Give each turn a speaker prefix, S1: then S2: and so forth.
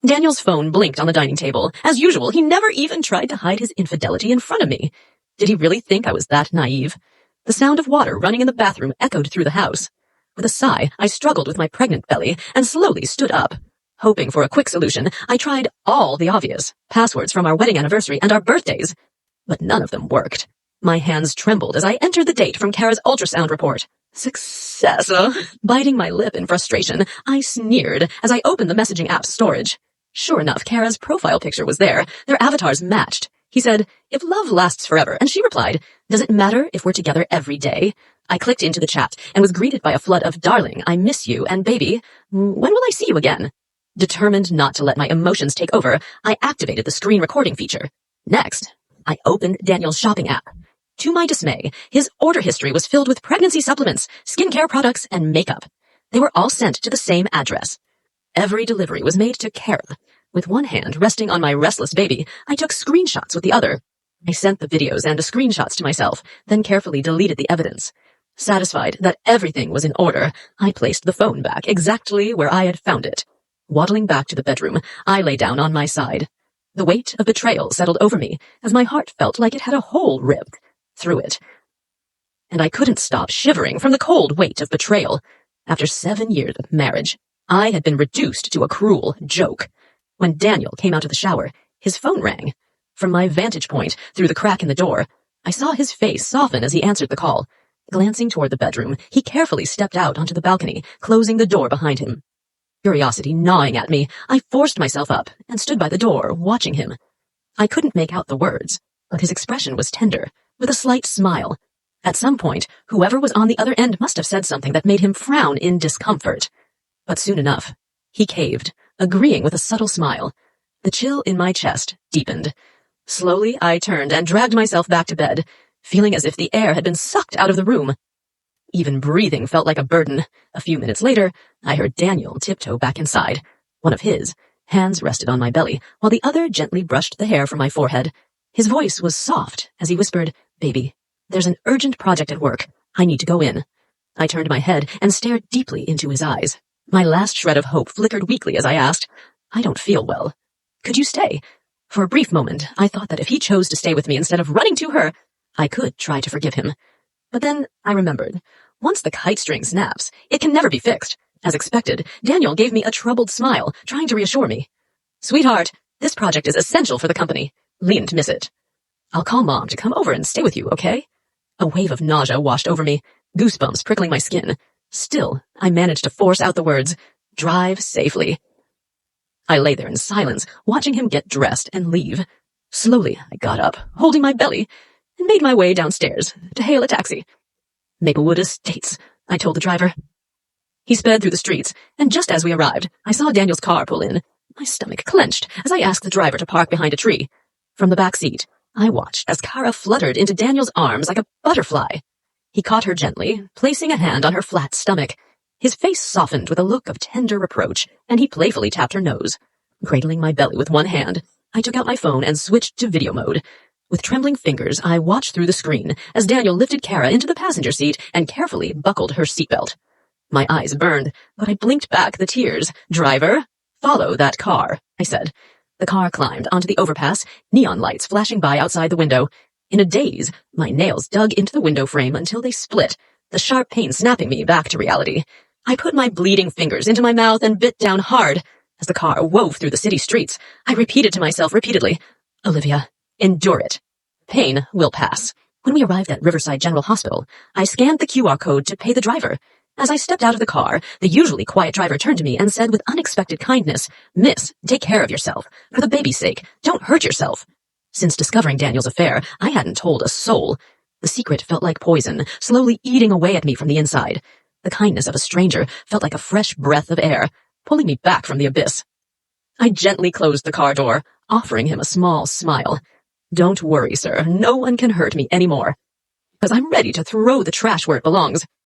S1: Daniel's phone blinked on the dining table. As usual, he never even tried to hide his infidelity in front of me. Did he really think I was that naive? The sound of water running in the bathroom echoed through the house. With a sigh, I struggled with my pregnant belly and slowly stood up. Hoping for a quick solution, I tried all the obvious, passwords from our wedding anniversary and our birthdays. But none of them worked. My hands trembled as I entered the date from Kara's ultrasound report. Success. Biting my lip in frustration, I sneered as I opened the messaging app's storage. Sure enough, Kara's profile picture was there. Their avatars matched. He said, "If love lasts forever," and she replied, "Does it matter if we're together every day?" I clicked into the chat and was greeted by a flood of "Darling, I miss you," and "Baby, when will I see you again?" Determined not to let my emotions take over, I activated the screen recording feature. Next, I opened Daniel's shopping app. To my dismay, his order history was filled with pregnancy supplements, skincare products, and makeup. They were all sent to the same address. Every delivery was made to Kara. With one hand resting on my restless baby, I took screenshots with the other. I sent the videos and the screenshots to myself, then carefully deleted the evidence. Satisfied that everything was in order, I placed the phone back exactly where I had found it. Waddling back to the bedroom, I lay down on my side. The weight of betrayal settled over me as my heart felt like it had a hole ripped through it. And I couldn't stop shivering from the cold weight of betrayal. After 7 years of marriage, I had been reduced to a cruel joke. When Daniel came out of the shower, his phone rang. From my vantage point, through the crack in the door, I saw his face soften as he answered the call. Glancing toward the bedroom, he carefully stepped out onto the balcony, closing the door behind him. Curiosity gnawing at me, I forced myself up and stood by the door, watching him. I couldn't make out the words, but his expression was tender, with a slight smile. At some point, whoever was on the other end must have said something that made him frown in discomfort. But soon enough, he caved, agreeing with a subtle smile. The chill in my chest deepened. Slowly, I turned and dragged myself back to bed, feeling as if the air had been sucked out of the room. Even breathing felt like a burden. A few minutes later, I heard Daniel tiptoe back inside. One of his hands rested on my belly, while the other gently brushed the hair from my forehead. His voice was soft as he whispered, "Baby, there's an urgent project at work. I need to go in." I turned my head and stared deeply into his eyes. My last shred of hope flickered weakly as I asked, "I don't feel well. Could you stay?" For a brief moment, I thought that if he chose to stay with me instead of running to her, I could try to forgive him. But then I remembered, once the kite string snaps, it can never be fixed. As expected, Daniel gave me a troubled smile, trying to reassure me. "Sweetheart, this project is essential for the company. Needn't miss it. I'll call Mom to come over and stay with you, okay?" A wave of nausea washed over me, goosebumps prickling my skin. Still, I managed to force out the words, "Drive safely." I lay there in silence, watching him get dressed and leave. Slowly, I got up, holding my belly, and made my way downstairs to hail a taxi. "Maplewood Estates," I told the driver. He sped through the streets, and just as we arrived, I saw Daniel's car pull in. My stomach clenched as I asked the driver to park behind a tree. From the back seat, I watched as Kara fluttered into Daniel's arms like a butterfly. He caught her gently, placing a hand on her flat stomach. His face softened with a look of tender reproach, and he playfully tapped her nose. Cradling my belly with one hand, I took out my phone and switched to video mode. With trembling fingers, I watched through the screen as Daniel lifted Kara into the passenger seat and carefully buckled her seatbelt. My eyes burned, but I blinked back the tears. "Driver, follow that car," I said. The car climbed onto the overpass, neon lights flashing by outside the window. In a daze, my nails dug into the window frame until they split, the sharp pain snapping me back to reality. I put my bleeding fingers into my mouth and bit down hard. As the car wove through the city streets, I repeated to myself repeatedly, "Olivia, endure it. Pain will pass." When we arrived at Riverside General Hospital, I scanned the QR code to pay the driver. As I stepped out of the car, the usually quiet driver turned to me and said with unexpected kindness, "Miss, take care of yourself. For the baby's sake, don't hurt yourself." Since discovering Daniel's affair, I hadn't told a soul. The secret felt like poison, slowly eating away at me from the inside. The kindness of a stranger felt like a fresh breath of air, pulling me back from the abyss. I gently closed the car door, offering him a small smile. "Don't worry, sir. No one can hurt me anymore. Because I'm ready to throw the trash where it belongs."